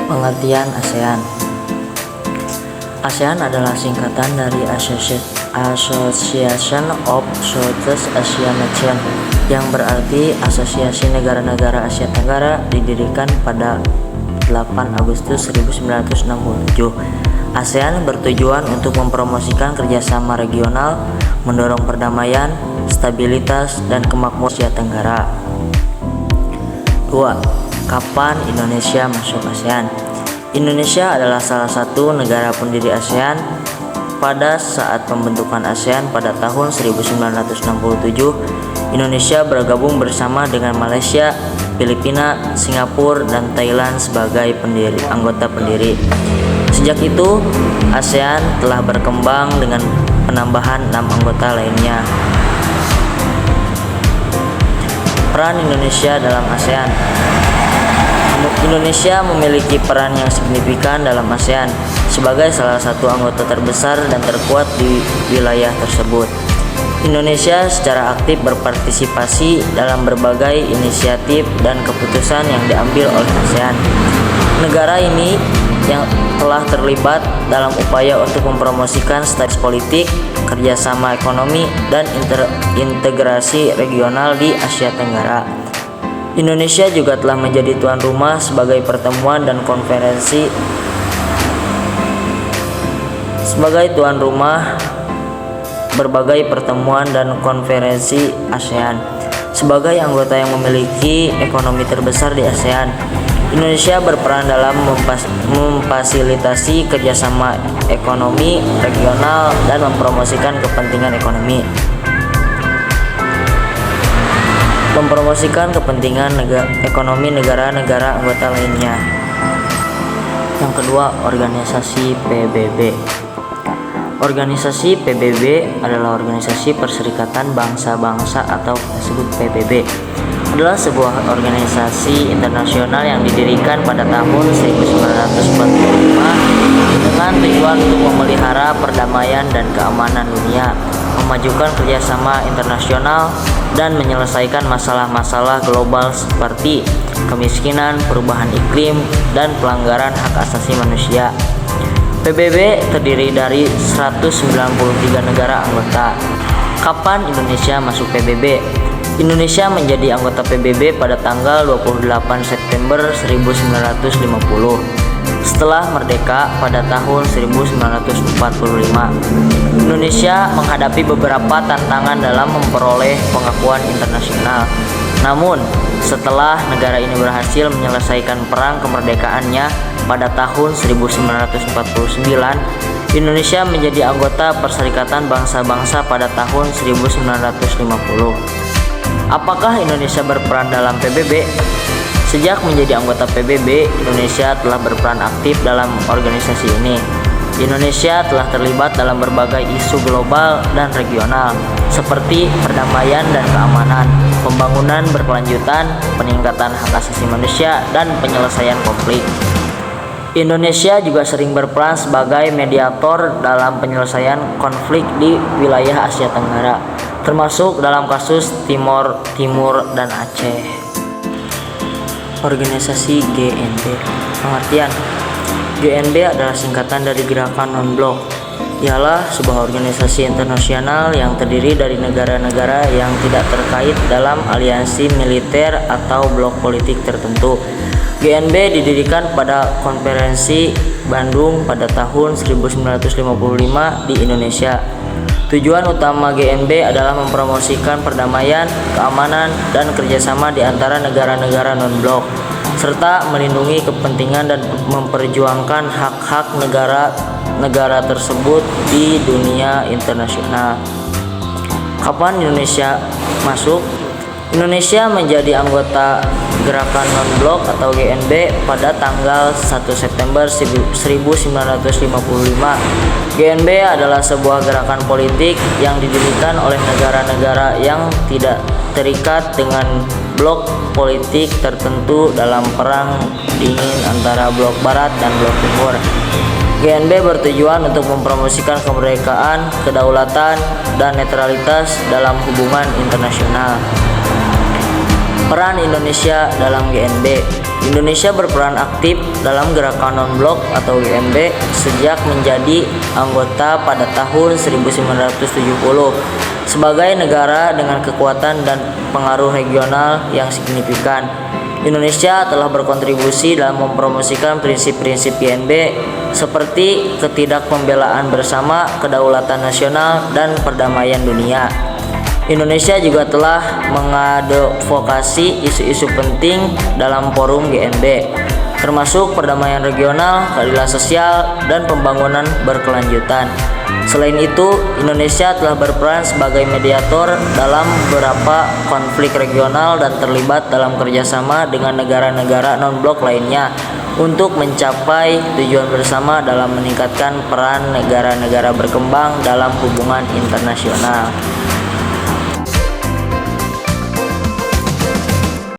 Pengertian ASEAN. ASEAN adalah singkatan dari Association of Southeast Asian Nations, yang berarti Asosiasi Negara-Negara Asia Tenggara, didirikan pada 8 Agustus 1967. ASEAN bertujuan untuk mempromosikan kerjasama regional, mendorong perdamaian, stabilitas, dan kemakmuran Asia Tenggara. 2. Kapan Indonesia masuk ASEAN? Indonesia adalah salah satu negara pendiri ASEAN. Pada saat pembentukan ASEAN pada tahun 1967, Indonesia bergabung bersama dengan Malaysia, Filipina, Singapura, dan Thailand sebagai anggota pendiri. Sejak itu, ASEAN telah berkembang dengan penambahan 6 anggota lainnya. Peran Indonesia dalam ASEAN. Indonesia memiliki peran yang signifikan dalam ASEAN sebagai salah satu anggota terbesar dan terkuat di wilayah tersebut. Indonesia secara aktif berpartisipasi dalam berbagai inisiatif dan keputusan yang diambil oleh ASEAN. Negara ini yang telah terlibat dalam upaya untuk mempromosikan stabilitas politik, kerjasama ekonomi, dan integrasi regional di Asia Tenggara. Indonesia juga telah menjadi tuan rumah sebagai pertemuan dan konferensi berbagai pertemuan dan konferensi ASEAN. Sebagai anggota yang memiliki ekonomi terbesar di ASEAN, Indonesia berperan dalam memfasilitasi kerjasama ekonomi regional dan mempromosikan kepentingan ekonomi negara-negara anggota lainnya. Yang kedua, organisasi PBB. Organisasi PBB adalah organisasi Perserikatan Bangsa-Bangsa atau disebut PBB. Adalah sebuah organisasi internasional yang didirikan pada tahun 1945 dengan tujuan untuk memelihara perdamaian dan keamanan dunia, memajukan kerjasama internasional, dan menyelesaikan masalah-masalah global seperti kemiskinan, perubahan iklim, dan pelanggaran hak asasi manusia. PBB terdiri dari 193 negara anggota. Kapan Indonesia masuk PBB? Indonesia menjadi anggota PBB pada tanggal 28 September 1950 setelah merdeka pada tahun 1945. Indonesia menghadapi beberapa tantangan dalam memperoleh pengakuan internasional. Namun, setelah negara ini berhasil menyelesaikan perang kemerdekaannya pada tahun 1949, Indonesia menjadi anggota Perserikatan Bangsa-Bangsa pada tahun 1950. Apakah Indonesia berperan dalam PBB? Sejak menjadi anggota PBB, Indonesia telah berperan aktif dalam organisasi ini. Indonesia telah terlibat dalam berbagai isu global dan regional, seperti perdamaian dan keamanan, pembangunan berkelanjutan, peningkatan hak asasi manusia, dan penyelesaian konflik. Indonesia juga sering berperan sebagai mediator dalam penyelesaian konflik di wilayah Asia Tenggara, termasuk dalam kasus Timor dan Aceh. Organisasi GNB. Pengertian: GNB adalah singkatan dari Gerakan Non-Blok. Ialah sebuah organisasi internasional yang terdiri dari negara-negara yang tidak terkait dalam aliansi militer atau blok politik tertentu. GNB didirikan pada Konferensi Bandung pada tahun 1955 di Indonesia. Tujuan utama GNB adalah mempromosikan perdamaian, keamanan, dan kerjasama di antara negara-negara non-blok, serta melindungi kepentingan dan memperjuangkan hak-hak negara tersebut di dunia internasional. Kapan Indonesia masuk? Indonesia menjadi anggota Gerakan Non-Blok atau GNB pada tanggal 1 September 1955. GNB adalah sebuah gerakan politik yang didirikan oleh negara-negara yang tidak terikat dengan blok politik tertentu dalam perang dingin antara blok barat dan blok timur. GNB bertujuan untuk mempromosikan kemerdekaan, kedaulatan, dan netralitas dalam hubungan internasional. Peran Indonesia dalam GNB. Indonesia berperan aktif dalam gerakan non-blok atau GNB sejak menjadi anggota pada tahun 1970. Sebagai negara dengan kekuatan dan pengaruh regional yang signifikan, Indonesia telah berkontribusi dalam mempromosikan prinsip-prinsip GNB seperti ketidakpembelaan bersama, kedaulatan nasional, dan perdamaian dunia. Indonesia juga telah mengadvokasi isu-isu penting dalam forum GNB, termasuk perdamaian regional, keadilan sosial, dan pembangunan berkelanjutan. Selain itu, Indonesia telah berperan sebagai mediator dalam beberapa konflik regional dan terlibat dalam kerjasama dengan negara-negara non-blok lainnya untuk mencapai tujuan bersama dalam meningkatkan peran negara-negara berkembang dalam hubungan internasional.